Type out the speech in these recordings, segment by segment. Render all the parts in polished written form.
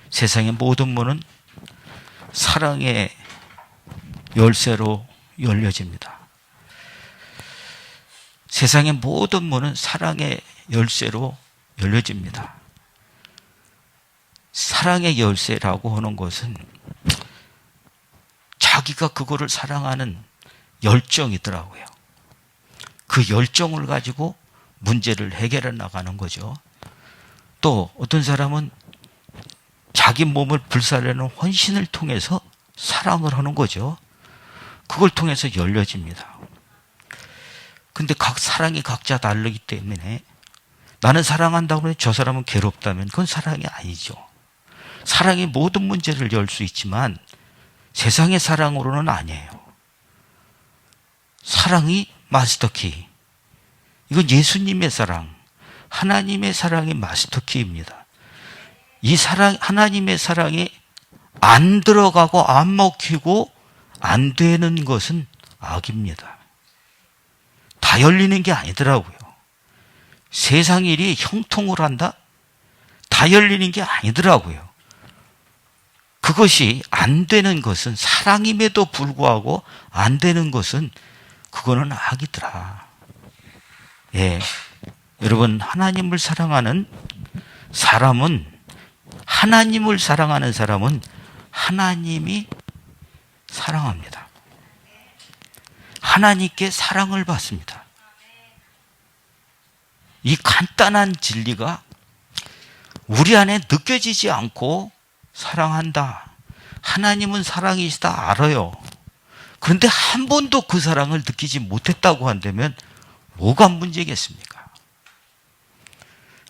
세상의 모든 문은 사랑의 열쇠로 열려집니다. 세상의 모든 문은 사랑의 열쇠로 열려집니다. 사랑의 열쇠라고 하는 것은 자기가 그거를 사랑하는 열정이더라고요. 그 열정을 가지고 문제를 해결해 나가는 거죠. 또 어떤 사람은 자기 몸을 불살라는 헌신을 통해서 사랑을 하는 거죠. 그걸 통해서 열려집니다. 근데 각 사랑이 각자 다르기 때문에 나는 사랑한다고 하면 저 사람은 괴롭다면 그건 사랑이 아니죠. 사랑이 모든 문제를 열 수 있지만 세상의 사랑으로는 아니에요. 사랑이 마스터키. 이건 예수님의 사랑, 하나님의 사랑이 마스터키입니다. 이 사랑, 하나님의 사랑이 안 들어가고 안 먹히고 안 되는 것은 악입니다. 다 열리는 게 아니더라고요. 세상 일이 형통을 한다? 다 열리는 게 아니더라고요. 그것이 안 되는 것은 사랑임에도 불구하고 안 되는 것은 그거는 악이더라. 예. 여러분, 하나님을 사랑하는 사람은 하나님이 사랑합니다. 하나님께 사랑을 받습니다. 이 간단한 진리가 우리 안에 느껴지지 않고 사랑한다. 하나님은 사랑이시다 알아요. 그런데 한 번도 그 사랑을 느끼지 못했다고 한다면 뭐가 문제겠습니까?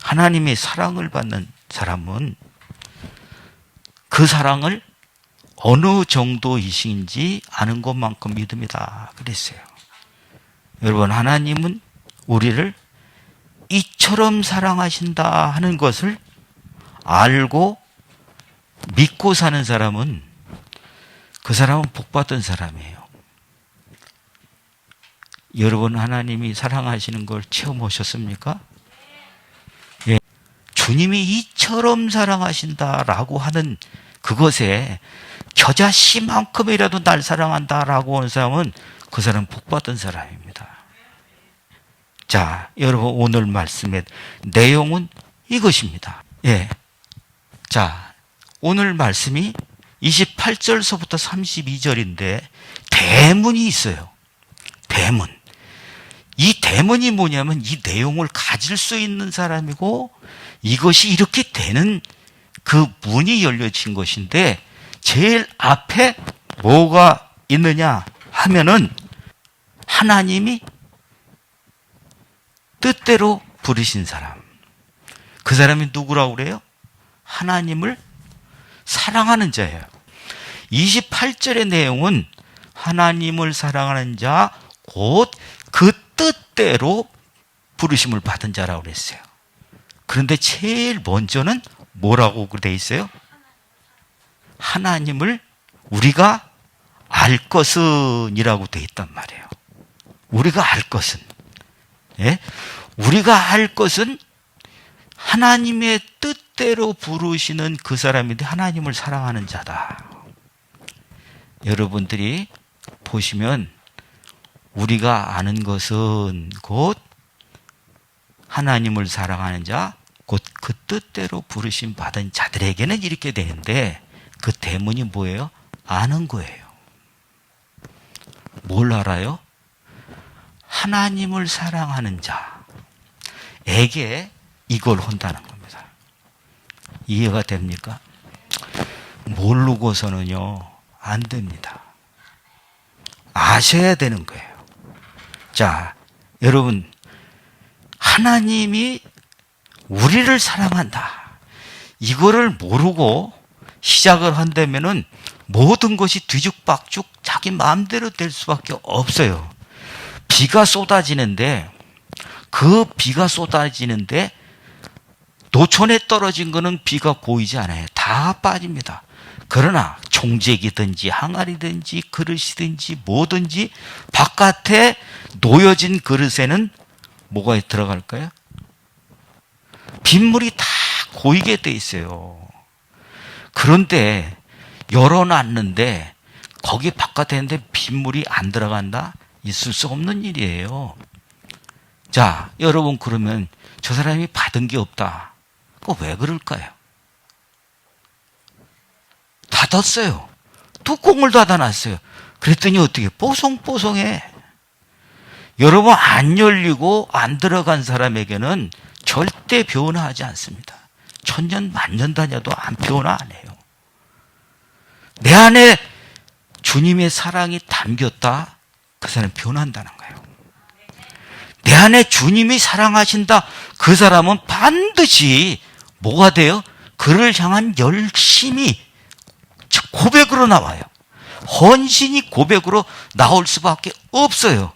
하나님의 사랑을 받는 사람은 그 사랑을 어느 정도이신지 아는 것만큼 믿음이다 그랬어요. 여러분, 하나님은 우리를 이처럼 사랑하신다 하는 것을 알고 믿고 사는 사람은 그 사람은 복받은 사람이에요. 여러분, 하나님이 사랑하시는 걸 체험하셨습니까? 예. 주님이 이처럼 사랑하신다라고 하는 그것에 겨자씨만큼이라도 날 사랑한다라고 하는 사람은 그 사람은 복받은 사람입니다. 자, 여러분, 오늘 말씀의 내용은 이것입니다. 예. 자, 오늘 말씀이 28절서부터 32절인데 대문이 있어요. 대문. 이 대문이 뭐냐면 이 내용을 가질 수 있는 사람이고 이것이 이렇게 되는 그 문이 열려진 것인데 제일 앞에 뭐가 있느냐 하면은 하나님이 뜻대로 부르신 사람. 그 사람이 누구라고 그래요? 하나님을 사랑하는 자예요. 28절의 내용은 하나님을 사랑하는 자, 곧 그 뜻대로 부르심을 받은 자라고 그랬어요. 그런데 제일 먼저는 뭐라고 돼 있어요? 하나님을 우리가 알 것은 이라고 돼 있단 말이에요. 우리가 알 것은. 예? 우리가 알 것은 하나님의 뜻대로 부르시는 그 사람인데 하나님을 사랑하는 자다. 여러분들이 보시면 우리가 아는 것은 곧 하나님을 사랑하는 자, 곧 그 뜻대로 부르심 받은 자들에게는 이렇게 되는데 그 대문이 뭐예요? 아는 거예요. 뭘 알아요? 하나님을 사랑하는 자에게 이걸 한다는 겁니다. 이해가 됩니까? 모르고서는요, 안 됩니다. 아셔야 되는 거예요. 자, 여러분, 하나님이 우리를 사랑한다. 이거를 모르고 시작을 한다면은 모든 것이 뒤죽박죽 자기 마음대로 될 수밖에 없어요. 비가 쏟아지는데 그 비가 쏟아지는데 노천에 떨어진 거는 비가 고이지 않아요. 다 빠집니다. 그러나 종잭이든지 항아리든지 그릇이든지 뭐든지 바깥에 놓여진 그릇에는 뭐가 들어갈까요? 빗물이 다 고이게 돼 있어요. 그런데 열어놨는데 거기 바깥에 있는데 빗물이 안 들어간다? 있을 수 없는 일이에요. 자, 여러분, 그러면 저 사람이 받은 게 없다. 그거 왜 그럴까요? 닫았어요. 뚜껑을 닫아놨어요. 그랬더니 어떻게 뽀송뽀송해. 여러분, 안 열리고 안 들어간 사람에게는 절대 변화하지 않습니다. 천년 만년 다녀도 안 변화 안 해요. 내 안에 주님의 사랑이 담겼다, 그 사람은 변한다는 거예요. 내 안에 주님이 사랑하신다, 그 사람은 반드시 뭐가 돼요? 그를 향한 열심이 고백으로 나와요. 헌신이 고백으로 나올 수밖에 없어요.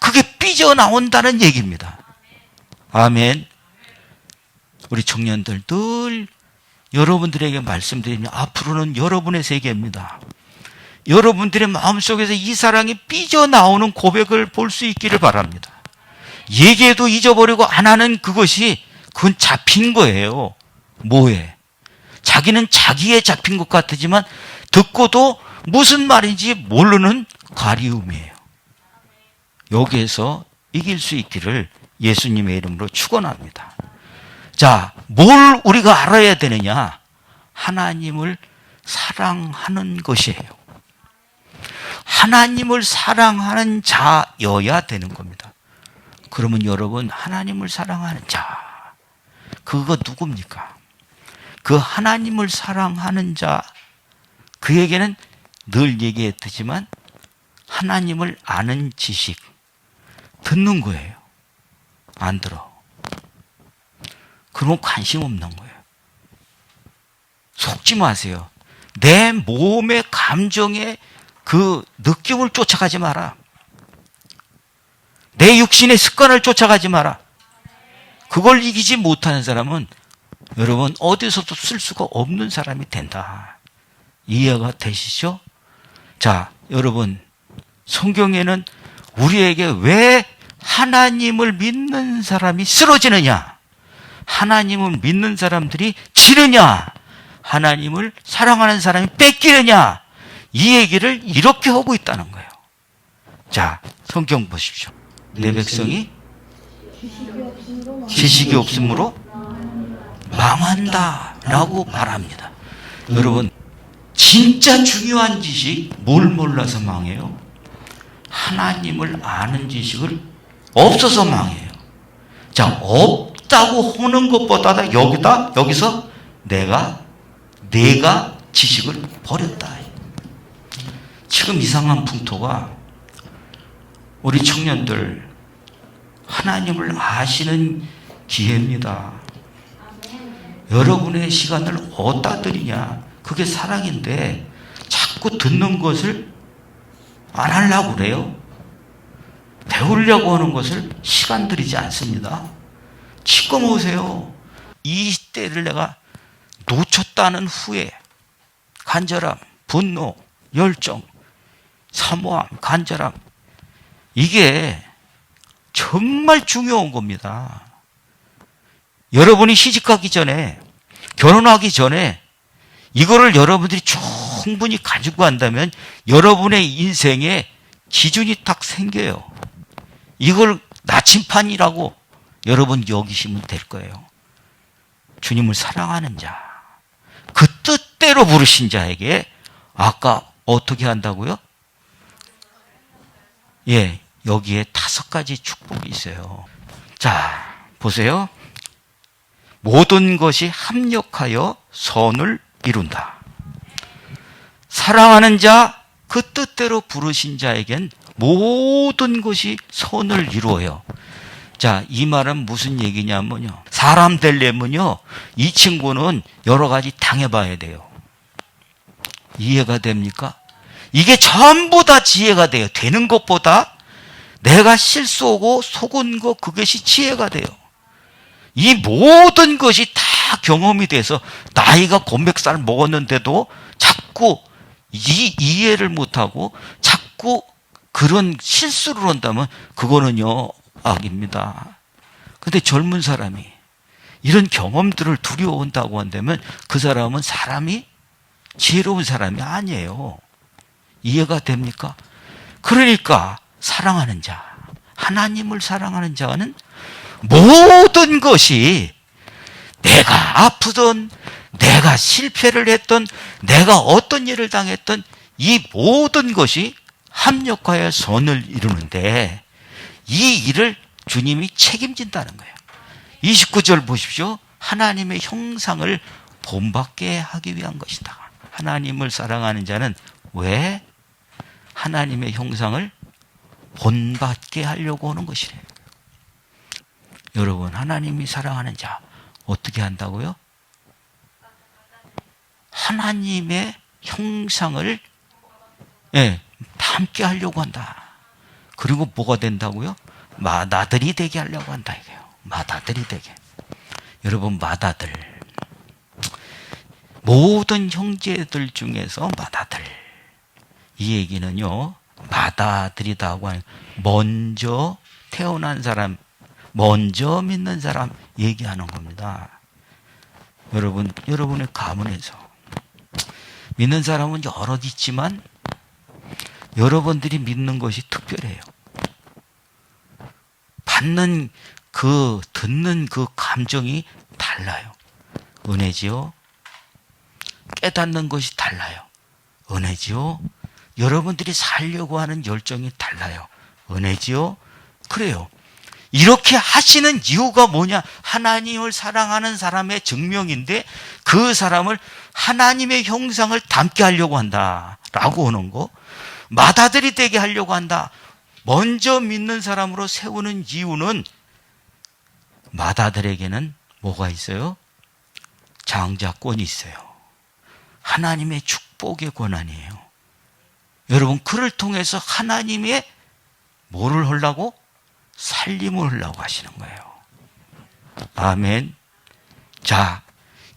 그게 삐져나온다는 얘기입니다. 아멘. 우리 청년들 늘 여러분들에게 말씀드리면 앞으로는 여러분의 세계입니다. 여러분들의 마음속에서 이 사랑이 삐져나오는 고백을 볼 수 있기를 바랍니다. 얘기해도 잊어버리고 안 하는 그건 잡힌 거예요. 뭐에? 자기는 자기에 잡힌 것 같지만 듣고도 무슨 말인지 모르는 가리움이에요. 여기에서 이길 수 있기를 예수님의 이름으로 축원합니다. 자, 뭘 우리가 알아야 되느냐? 하나님을 사랑하는 것이에요. 하나님을 사랑하는 자여야 되는 겁니다. 그러면 여러분, 하나님을 사랑하는 자, 그거 누굽니까? 그 하나님을 사랑하는 자, 그에게는 늘 얘기했지만 하나님을 아는 지식, 듣는 거예요. 안 들어. 그러면 관심 없는 거예요. 속지 마세요. 내 몸의 감정의 그 느낌을 쫓아가지 마라. 내 육신의 습관을 쫓아가지 마라. 그걸 이기지 못하는 사람은 여러분 어디서도 쓸 수가 없는 사람이 된다. 이해가 되시죠? 자, 여러분, 성경에는 우리에게 왜 하나님을 믿는 사람이 쓰러지느냐, 하나님을 믿는 사람들이 지느냐, 하나님을 사랑하는 사람이 뺏기느냐, 이 얘기를 이렇게 하고 있다는 거예요. 자, 성경 보십시오. 내 백성이 지식이 없으므로 망한다 라고 말합니다. 여러분, 진짜 중요한 지식, 뭘 몰라서 망해요? 하나님을 아는 지식을 없어서 망해요. 자, 없다고 하는 것보다 여기서 내가 지식을 버렸다. 지금 이상한 풍토가 우리 청년들 하나님을 아시는 기회입니다. 여러분의 시간을 어디다 드리냐? 그게 사랑인데 자꾸 듣는 것을 안 하려고 그래요. 배우려고 하는 것을 시간 들이지 않습니다. 지금 오세요. 이 때를 내가 놓쳤다는 후회, 간절함, 분노, 열정, 사모함, 간절함, 이게 정말 중요한 겁니다. 여러분이 시집가기 전에, 결혼하기 전에 이거를 여러분들이 충분히 가지고 간다면 여러분의 인생에 기준이 딱 생겨요. 이걸 나침판이라고 여러분 여기시면 될 거예요. 주님을 사랑하는 자, 그 뜻대로 부르신 자에게 아까 어떻게 한다고요? 예, 여기에 5가지 축복이 있어요. 자, 보세요. 모든 것이 합력하여 선을 이룬다. 사랑하는 자, 그 뜻대로 부르신 자에겐 모든 것이 선을 이루어요. 자, 이 말은 무슨 얘기냐면요, 사람 되려면요, 이 친구는 여러 가지 당해봐야 돼요. 이해가 됩니까? 이게 전부 다 지혜가 돼요. 되는 것보다 내가 실수하고 속은 것, 그것이 지혜가 돼요. 이 모든 것이 다 경험이 돼서 나이가 곤백살 먹었는데도 자꾸 이해를 못하고 자꾸 그런 실수를 한다면 그거는요, 악입니다. 근데 젊은 사람이 이런 경험들을 두려워한다고 한다면 그 사람은 사람이 지혜로운 사람이 아니에요. 이해가 됩니까? 그러니까 사랑하는 자, 하나님을 사랑하는 자는 모든 것이 내가 아프든 내가 실패를 했던 내가 어떤 일을 당했던 이 모든 것이 합력하여 선을 이루는데 이 일을 주님이 책임진다는 거예요. 29절 보십시오. 하나님의 형상을 본받게 하기 위한 것이다. 하나님을 사랑하는 자는 왜 하나님의 형상을 본받게 하려고 하는 것이래요. 여러분, 하나님이 사랑하는 자 어떻게 한다고요? 하나님의 형상을 함께 하려고 한다. 그리고 뭐가 된다고요? 맏아들이 되게 하려고 한다 이게요. 맏아들이 되게. 여러분, 맏아들, 모든 형제들 중에서 맏아들, 이 얘기는요, 맏아들이다고 하는 먼저 태어난 사람, 먼저 믿는 사람 얘기하는 겁니다. 여러분의 가문에서 믿는 사람은 여럿 있지만 여러분들이 믿는 것이 특별해요. 듣는 그 감정이 달라요. 은혜지요. 깨닫는 것이 달라요. 은혜지요. 여러분들이 살려고 하는 열정이 달라요. 은혜지요. 그래요. 이렇게 하시는 이유가 뭐냐? 하나님을 사랑하는 사람의 증명인데 그 사람을 하나님의 형상을 담게 하려고 한다라고 하는 거, 맏아들이 되게 하려고 한다. 먼저 믿는 사람으로 세우는 이유는 맏아들에게는 뭐가 있어요? 장자권이 있어요. 하나님의 축복의 권한이에요. 여러분, 그를 통해서 하나님의 뭐를 하려고? 살림을 하려고 하시는 거예요. 아멘. 자,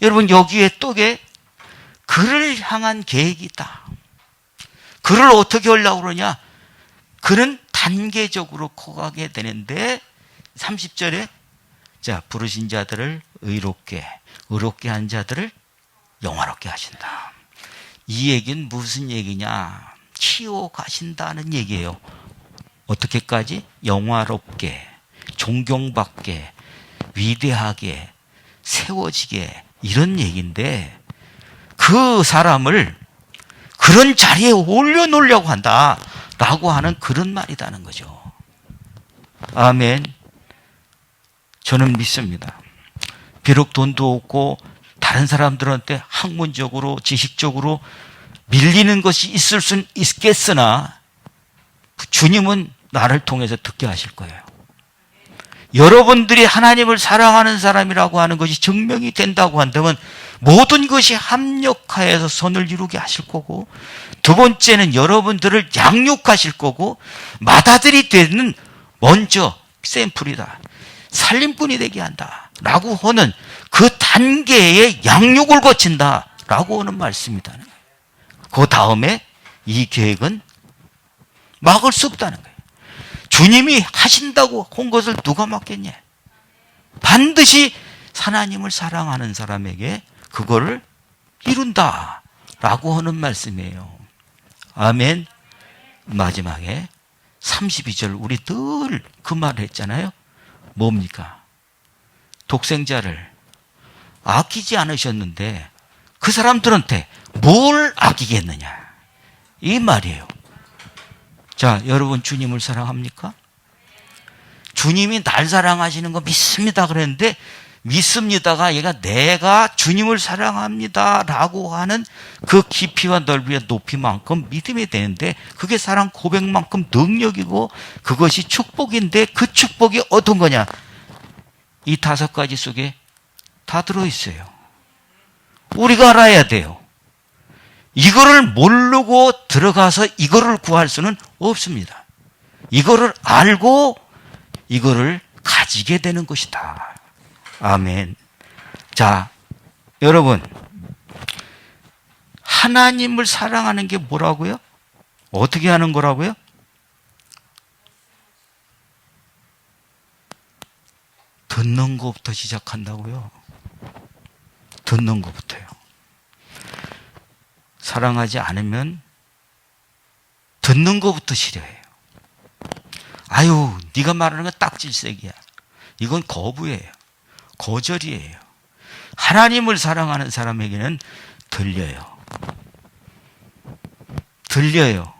여러분, 여기에 또게 그를 향한 계획이 있다. 그를 어떻게 하려고 그러냐? 그는 단계적으로 커가게 되는데 30절에 자, 부르신 자들을 의롭게 한 자들을 영화롭게 하신다. 이 얘기는 무슨 얘기냐? 키워가신다는 얘기예요. 어떻게까지? 영화롭게, 존경받게, 위대하게, 세워지게, 이런 얘기인데 그 사람을 그런 자리에 올려놓으려고 한다라고 하는 그런 말이라는 거죠. 아멘. 저는 믿습니다. 비록 돈도 없고 다른 사람들한테 학문적으로 지식적으로 밀리는 것이 있을 수는 있겠으나 주님은 나를 통해서 듣게 하실 거예요. 여러분들이 하나님을 사랑하는 사람이라고 하는 것이 증명이 된다고 한다면 모든 것이 합력하여서 선을 이루게 하실 거고, 두 번째는 여러분들을 양육하실 거고, 맏아들이 되는 먼저 샘플이다. 살림꾼이 되게 한다 라고 하는 그 단계의 양육을 거친다 라고 하는 말씀이다. 그 다음에 이 계획은 막을 수 없다는 거예요. 주님이 하신다고 한 것을 누가 막겠냐? 반드시 하나님을 사랑하는 사람에게 그거를 이룬다 라고 하는 말씀이에요. 아멘. 마지막에 32절 우리 늘 그 말을 했잖아요. 뭡니까? 독생자를 아끼지 않으셨는데 그 사람들한테 뭘 아끼겠느냐? 이 말이에요. 자, 여러분 주님을 사랑합니까? 주님이 날 사랑하시는 거 믿습니다 그랬는데 믿습니다가 얘가 내가 주님을 사랑합니다 라고 하는 그 깊이와 넓이와 높이만큼 믿음이 되는데 그게 사랑 고백만큼 능력이고 그것이 축복인데 그 축복이 어떤 거냐? 이 5가지 속에 다 들어있어요. 우리가 알아야 돼요. 이거를 모르고 들어가서 이거를 구할 수는 없습니다. 이거를 알고 이거를 가지게 되는 것이다. 아멘. 자, 여러분, 하나님을 사랑하는 게 뭐라고요? 어떻게 하는 거라고요? 듣는 것부터 시작한다고요. 듣는 것부터요. 사랑하지 않으면 듣는 것부터 싫어해요. 아유, 네가 말하는 건 딱질색이야. 이건 거부예요. 거절이에요. 하나님을 사랑하는 사람에게는 들려요. 들려요.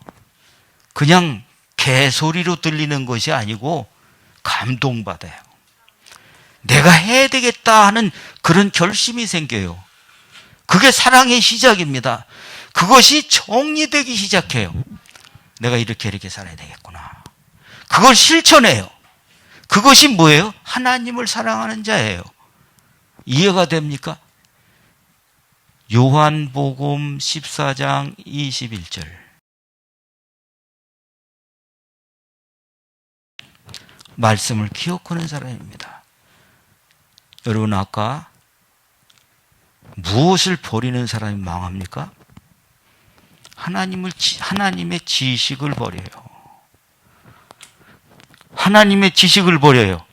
그냥 개소리로 들리는 것이 아니고 감동받아요. 내가 해야 되겠다 하는 그런 결심이 생겨요. 그게 사랑의 시작입니다. 그것이 정리되기 시작해요. 내가 이렇게 살아야 되겠구나. 그걸 실천해요. 그것이 뭐예요? 하나님을 사랑하는 자예요. 이해가 됩니까? 요한복음 14장 21절. 말씀을 기억하는 사람입니다. 여러분, 아까 무엇을 버리는 사람이 망합니까? 하나님의 지식을 버려요. 하나님의 지식을 버려요.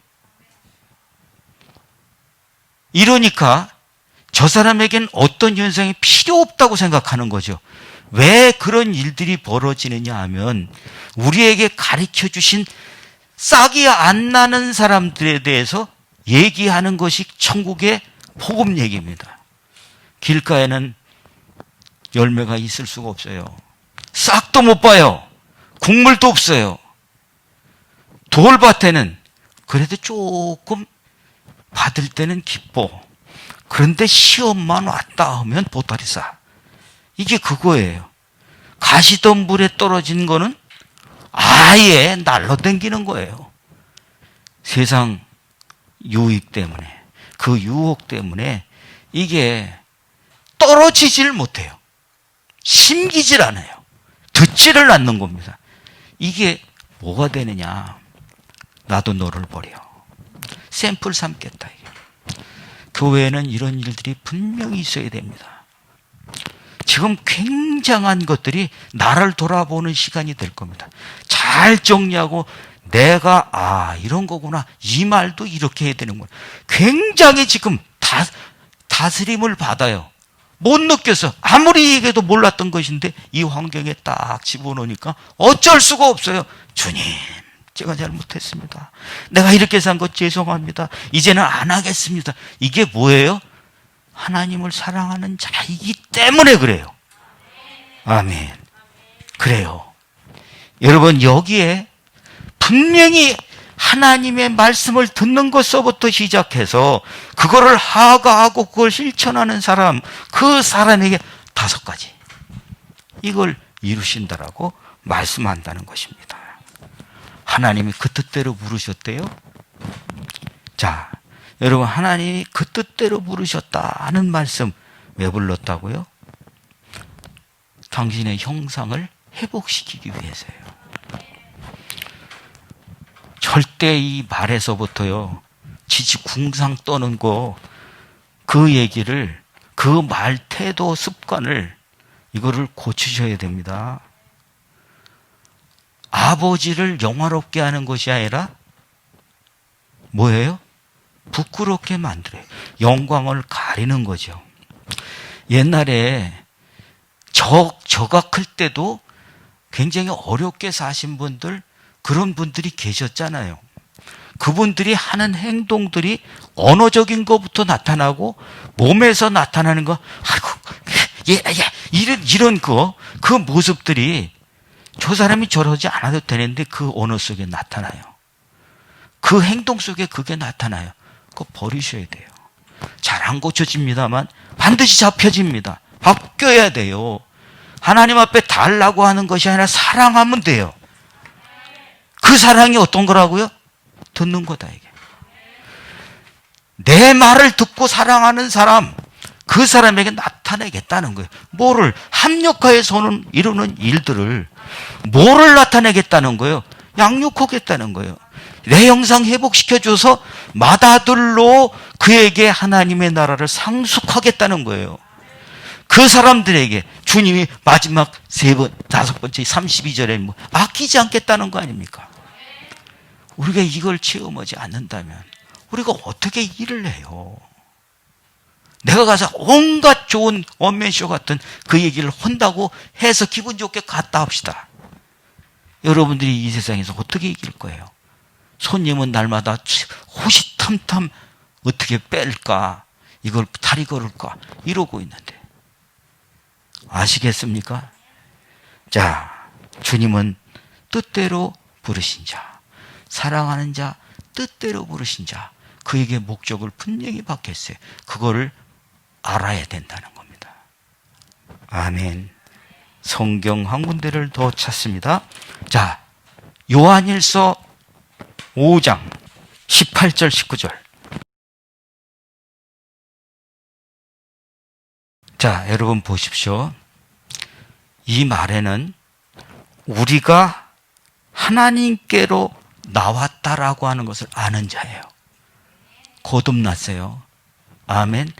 이러니까 저 사람에겐 어떤 현상이 필요 없다고 생각하는 거죠. 왜 그런 일들이 벌어지느냐 하면 우리에게 가르쳐 주신 싹이 안 나는 사람들에 대해서 얘기하는 것이 천국의 복음 얘기입니다. 길가에는 열매가 있을 수가 없어요. 싹도 못 봐요. 국물도 없어요. 돌밭에는 그래도 조금 받을 때는 기뻐. 그런데 시험만 왔다 하면 보따리 싸. 이게 그거예요. 가시덤불에 떨어진 거는 아예 날라다니는 거예요. 세상 유익 때문에, 그 유혹 때문에 이게 떨어지질 못해요. 심기질 않아요. 듣지를 않는 겁니다. 이게 뭐가 되느냐? 나도 너를 버려. 샘플 삼겠다. 교회에는 이런 일들이 분명히 있어야 됩니다. 지금 굉장한 것들이 나를 돌아보는 시간이 될 겁니다. 잘 정리하고 내가 이런 거구나. 이 말도 이렇게 해야 되는구나. 굉장히 지금 다스림을 받아요. 못 느꼈어. 아무리 얘기해도 몰랐던 것인데 이 환경에 딱 집어넣으니까 어쩔 수가 없어요. 주님, 제가 잘못했습니다. 내가 이렇게 산 것 죄송합니다. 이제는 안 하겠습니다. 이게 뭐예요? 하나님을 사랑하는 자이기 때문에 그래요. 아멘. 그래요. 여러분, 여기에 분명히 하나님의 말씀을 듣는 것서부터 시작해서 그거를 하가하고 그걸 실천하는 사람, 그 사람에게 5가지 이걸 이루신다라고 말씀한다는 것입니다. 하나님이 그 뜻대로 부르셨대요. 자, 여러분, 하나님이 그 뜻대로 부르셨다 하는 말씀 왜 불렀다고요? 당신의 형상을 회복시키기 위해서예요. 절대 이 말에서부터요, 지지궁상 떠는 거, 그 얘기를, 그 말 태도 습관을, 이거를 고치셔야 됩니다. 아버지를 영화롭게 하는 것이 아니라 뭐예요? 부끄럽게 만들어요. 영광을 가리는 거죠. 옛날에 저가 클 때도 굉장히 어렵게 사신 분들, 그런 분들이 계셨잖아요. 그분들이 하는 행동들이 언어적인 것부터 나타나고 몸에서 나타나는 거, 이런 그 모습들이 저 사람이 저러지 않아도 되는데 그 언어 속에 나타나요. 그 행동 속에 그게 나타나요. 그거 버리셔야 돼요. 잘 안 고쳐집니다만 반드시 잡혀집니다. 바뀌어야 돼요. 하나님 앞에 달라고 하는 것이 아니라 사랑하면 돼요. 그 사랑이 어떤 거라고요? 듣는 거다, 이게. 내 말을 듣고 사랑하는 사람, 그 사람에게 나타내겠다는 거예요. 뭐를? 합력하여서는 이루는 일들을, 뭐를 나타내겠다는 거예요? 양육하겠다는 거예요. 내 형상 회복시켜줘서 맏아들로 그에게 하나님의 나라를 상속하겠다는 거예요. 그 사람들에게 주님이 마지막 3번, 5번째 32절에 뭐 아끼지 않겠다는 거 아닙니까? 우리가 이걸 체험하지 않는다면 우리가 어떻게 일을 해요? 내가 가서 온갖 좋은 원맨쇼 같은 그 얘기를 한다고 해서 기분 좋게 갔다 합시다. 여러분들이 이 세상에서 어떻게 이길 거예요? 손님은 날마다 호시탐탐 어떻게 뺄까? 이걸 다리 걸을까? 이러고 있는데. 아시겠습니까? 자, 주님은 뜻대로 부르신 자, 사랑하는 자, 뜻대로 부르신 자, 그에게 목적을 분명히 박혔어요. 그거를 알아야 된다는 겁니다. 아멘. 성경 한 군데를 더 찾습니다. 자, 요한일서 5장 18절 19절. 자, 여러분 보십시오. 이 말에는 우리가 하나님께로 나왔다라고 하는 것을 아는 자예요. 거듭났어요. 아멘.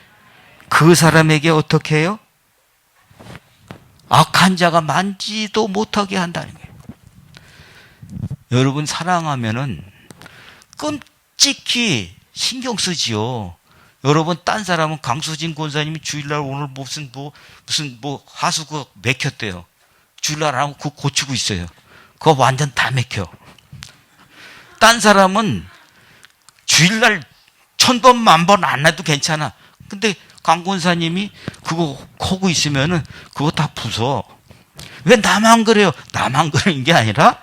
그 사람에게 어떻게 해요? 악한 자가 만지도 못하게 한다는 거예요. 여러분 사랑하면은 끔찍히 신경 쓰지요. 여러분 딴 사람은 강수진 권사님이 주일날 오늘 무슨 하수구 맥혔대요. 주일날 안 하고 그거 고치고 있어요. 그거 완전 다 맥혀. 딴 사람은 주일날 1000번 만번 안 해도 괜찮아. 근데 강 권사님이 그거 하고 있으면은 그거 다 부숴. 왜 나만 그래요? 나만 그러는 게 아니라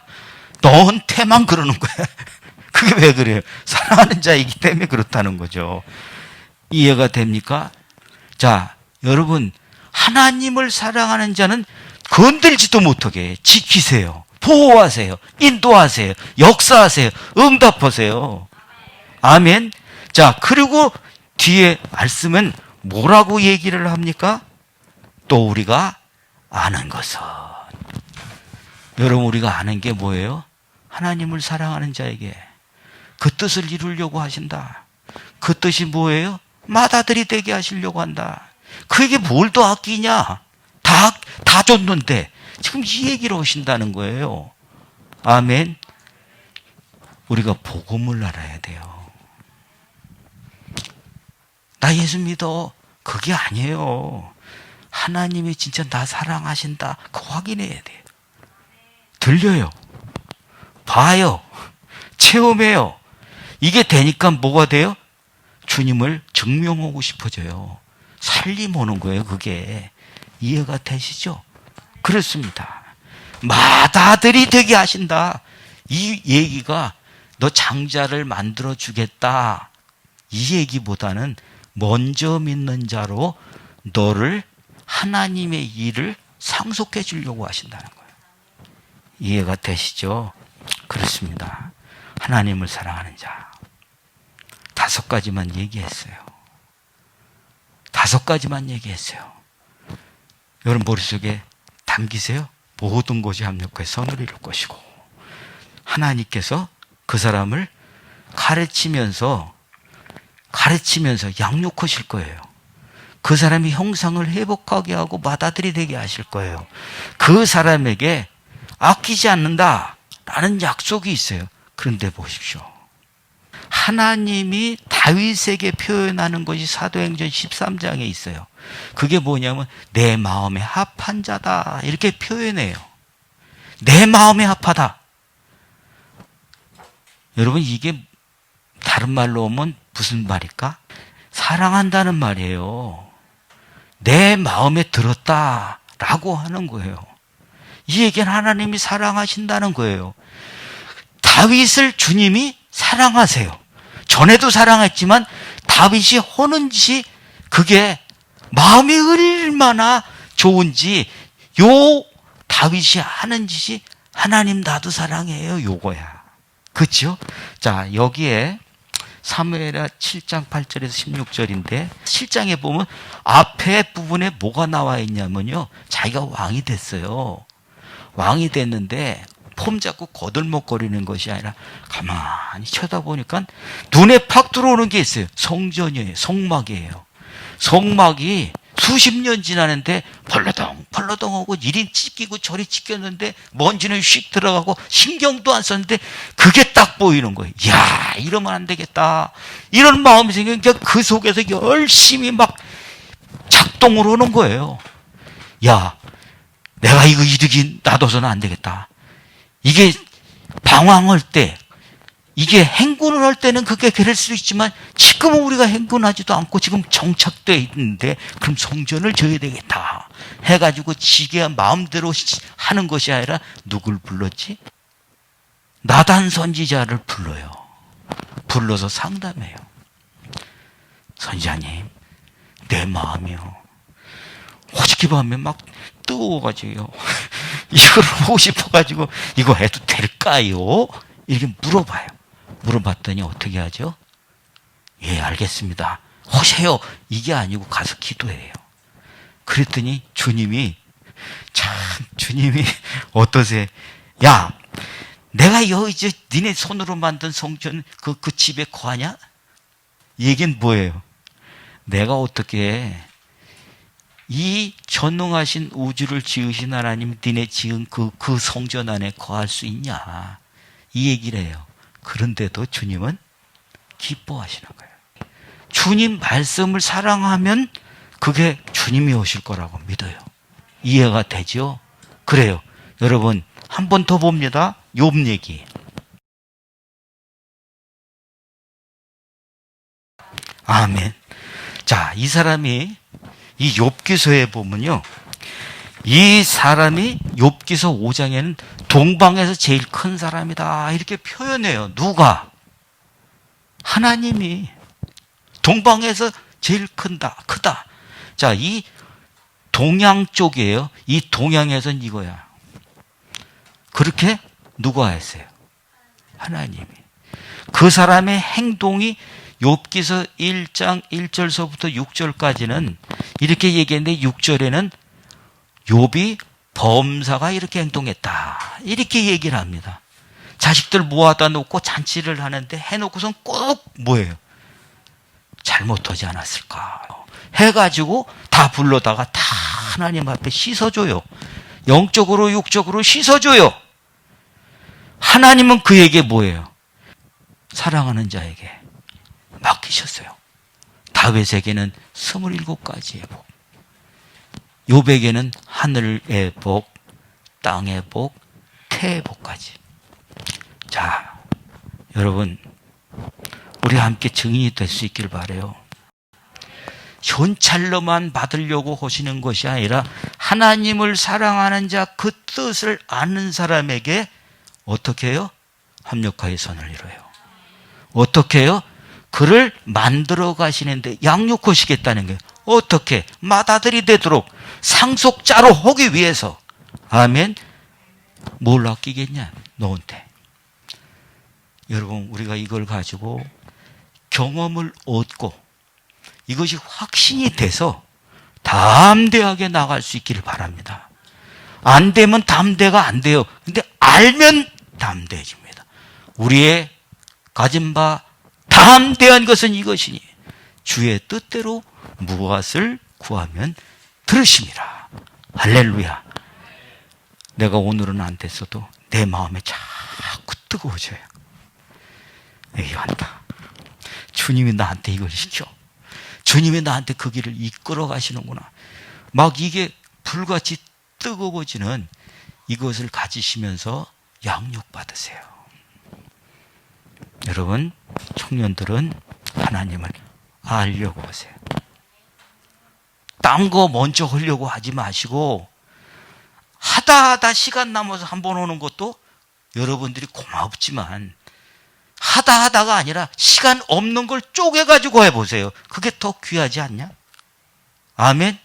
너한테만 그러는 거야. 그게 왜 그래요? 사랑하는 자이기 때문에 그렇다는 거죠. 이해가 됩니까? 자, 여러분 하나님을 사랑하는 자는 건들지도 못하게 지키세요. 보호하세요. 인도하세요. 역사하세요. 응답하세요. 아멘. 자, 그리고 뒤에 말씀은 뭐라고 얘기를 합니까? 또 우리가 아는 것은. 여러분 우리가 아는 게 뭐예요? 하나님을 사랑하는 자에게 그 뜻을 이루려고 하신다. 그 뜻이 뭐예요? 맏아들이 되게 하시려고 한다. 그에게 뭘 더 아끼냐? 다 줬는데 지금 이 얘기를 하신다는 거예요. 아멘. 우리가 복음을 알아야 돼요. 나 예수 믿어. 그게 아니에요. 하나님이 진짜 나 사랑하신다. 그거 확인해야 돼요. 들려요. 봐요. 체험해요. 이게 되니까 뭐가 돼요? 주님을 증명하고 싶어져요. 살림 오는 거예요, 그게. 이해가 되시죠? 그렇습니다. 맏아들이 되게 하신다. 이 얘기가 너 장자를 만들어 주겠다. 이 얘기보다는 먼저 믿는 자로 너를 하나님의 일을 상속해 주려고 하신다는 거예요. 이해가 되시죠? 그렇습니다. 하나님을 사랑하는 자. 5가지만 얘기했어요. 5가지만 얘기했어요. 여러분 머릿속에 담기세요. 모든 것이 합력해 선을 이룰 것이고 하나님께서 그 사람을 가르치면서 양육하실 거예요. 그 사람이 형상을 회복하게 하고 맏아들이 되게 하실 거예요. 그 사람에게 아끼지 않는다라는 약속이 있어요. 그런데 보십시오. 하나님이 다윗에게 표현하는 것이 사도행전 13장에 있어요. 그게 뭐냐면 내 마음에 합한 자다 이렇게 표현해요. 내 마음에 합하다. 여러분 이게 다른 말로 하면 무슨 말일까? 사랑한다는 말이에요. 내 마음에 들었다라고 하는 거예요. 이 얘기는 하나님이 사랑하신다는 거예요. 다윗을 주님이 사랑하세요. 전에도 사랑했지만 다윗이 하는 짓이 그게 마음이 얼마나 좋은지 요 다윗이 하는 짓이 하나님 나도 사랑해요 요거야. 그렇죠? 자, 여기에 사무엘하 7장 8절에서 16절인데 7장에 보면 앞에 부분에 뭐가 나와 있냐면요. 자기가 왕이 됐어요. 왕이 됐는데 폼 잡고 거들먹거리는 것이 아니라 가만히 쳐다보니까 눈에 팍 들어오는 게 있어요. 성전이에요. 성막이에요. 성막이 수십 년 지나는데 펄러덩하고 이리 찢기고 저리 찢겼는데 먼지는 휙 들어가고 신경도 안 썼는데 그게 딱 보이는 거예요. 이야, 이러면 안 되겠다. 이런 마음이 생기니까 그 속에서 열심히 막 합동을 하는 거예요. 야, 내가 이거 이렇게 놔둬서는 안 되겠다. 이게 방황할 때, 이게 행군을 할 때는 그게 그럴 수 있지만 지금은 우리가 행군하지도 않고 지금 정착되어 있는데 그럼 성전을 져야 되겠다 해가지고 지게 마음대로 하는 것이 아니라 누굴 불렀지? 나단 선지자를 불러요. 불러서 상담해요. 선지자님, 내 마음이요. 어저께 밤에 막 뜨거워가지고요. 이걸 보고 싶어가지고 이거 해도 될까요? 이렇게 물어봐요. 물어봤더니 어떻게 하죠? 예, 알겠습니다. 하세요. 이게 아니고 가서 기도해요. 그랬더니 주님이 어떠세요? 야, 내가 여기 니네 손으로 만든 성전 그 집에 거하냐? 이 얘기는 뭐예요? 내가 어떻게 이 전능하신 우주를 지으신 하나님 니네 지은 그 성전 안에 거할 수 있냐? 이 얘기를 해요. 그런데도 주님은 기뻐하시는 거예요. 주님 말씀을 사랑하면 그게 주님이 오실 거라고 믿어요. 이해가 되죠? 그래요. 여러분, 한 번 더 봅니다. 욥 얘기. 아멘. 자, 이 사람이 이 욥기서에 보면요. 이 사람이 욥기서 5장에는 동방에서 제일 큰 사람이다 이렇게 표현해요. 누가? 하나님이 동방에서 제일 크다. 자, 이 동양 쪽이에요. 이 동양에서는 이거야. 그렇게 누가 했어요? 하나님이. 그 사람의 행동이 욥기서 1장 1절서부터 6절까지는 이렇게 얘기했는데 6절에는 욥이 범사가 이렇게 행동했다. 이렇게 얘기를 합니다. 자식들 모아다 놓고 잔치를 하는데 해놓고선 꼭 뭐예요? 잘못하지 않았을까? 해가지고 다 불러다가 다 하나님 앞에 씻어줘요. 영적으로 육적으로 씻어줘요. 하나님은 그에게 뭐예요? 사랑하는 자에게 맡기셨어요. 다윗에게는 27가지의 복, 욥에게는 하늘의 복, 땅의 복, 태의 복까지. 자, 여러분, 우리 함께 증인이 될 수 있길 바라요. 현찰로만 받으려고 하시는 것이 아니라 하나님을 사랑하는 자, 그 뜻을 아는 사람에게 어떻게 해요? 합력하여 선을 이뤄요. 어떻게 해요? 그를 만들어 가시는데 양육하시겠다는 거예요. 어떻게? 맏아들이 되도록 상속자로 하기 위해서. 아멘. 뭘 아끼겠냐? 너한테. 여러분, 우리가 이걸 가지고 경험을 얻고 이것이 확신이 돼서 담대하게 나갈 수 있기를 바랍니다. 안 되면 담대가 안 돼요. 근데 알면 담대해집니다. 우리의 가진 바 담대한 것은 이것이니 주의 뜻대로 무엇을 구하면 들으심이라. 할렐루야. 내가 오늘은 안 됐어도 내 마음에 자꾸 뜨거워져요. 에이, 한다. 주님이 나한테 이걸 시켜. 주님이 나한테 그 길을 이끌어 가시는구나. 막 이게 불같이 뜨거워지는 이것을 가지시면서 양육받으세요. 여러분, 청년들은 하나님을 알려고 하세요. 딴 거 먼저 하려고 하지 마시고 하다 시간 남아서 한 번 오는 것도 여러분들이 고맙지만 하다가 아니라 시간 없는 걸 쪼개가지고 해보세요. 그게 더 귀하지 않냐? 아멘?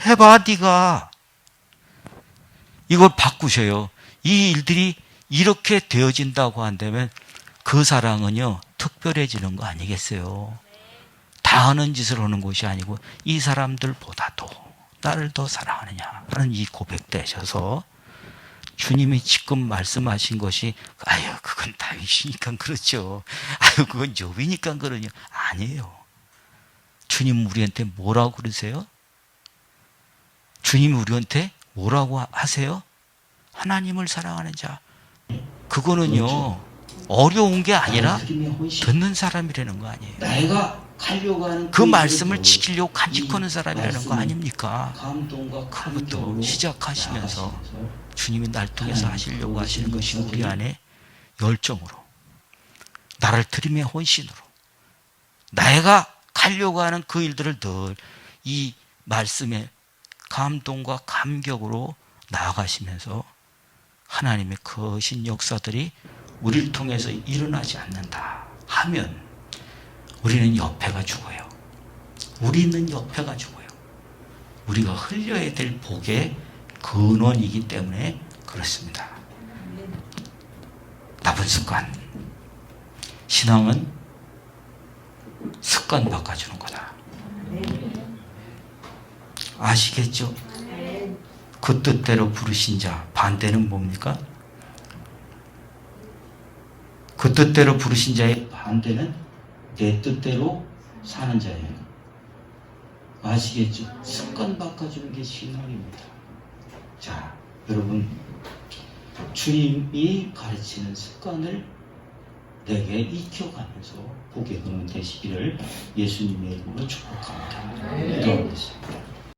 해봐, 네가. 이걸 바꾸셔요. 이 일들이 이렇게 되어진다고 한다면 그 사랑은요, 특별해지는 거 아니겠어요? 다 하는 짓을 하는 것이 아니고 이 사람들보다도 나를 더 사랑하느냐 하는 이 고백되셔서 주님이 지금 말씀하신 것이 아유, 그건 다윗이니까 그렇죠. 아유, 그건 욥이니까 그러냐. 아니에요. 주님 우리한테 뭐라고 그러세요? 주님 우리한테 뭐라고 하세요? 하나님을 사랑하는 자. 그거는요, 어려운 게 아니라 듣는 사람이라는 거 아니에요. 가려고 하는 그 말씀을 지키려고 간직하는 사람이라는 거 아닙니까? 감동과 그것부터 감격으로 시작하시면서 나아가시면서 주님이 날 통해서 하나님 하시려고 하시는 것이 우리 역사들이 안에 열정으로, 나를 드림의 혼신으로, 내가 가려고 하는 그 일들을 늘 이 말씀의 감동과 감격으로 나아가시면서 하나님의 거신 역사들이 우리를 통해서 일어나지 않는다 하면 우리는 옆에가 죽어요. 우리는 옆에가 죽어요. 우리가 흘려야 될 복의 근원이기 때문에 그렇습니다. 나쁜 습관. 신앙은 습관 바꿔주는 거다. 아시겠죠? 그 뜻대로 부르신 자, 반대는 뭡니까? 그 뜻대로 부르신 자의 반대는 내 뜻대로 사는 자예요. 아시겠죠? 습관 바꿔주는 게 신앙입니다. 자, 여러분, 주님이 가르치는 습관을 내게 익혀가면서 복의 근원 되시기를 예수님의 이름으로 축복합니다. 기도하겠습니다.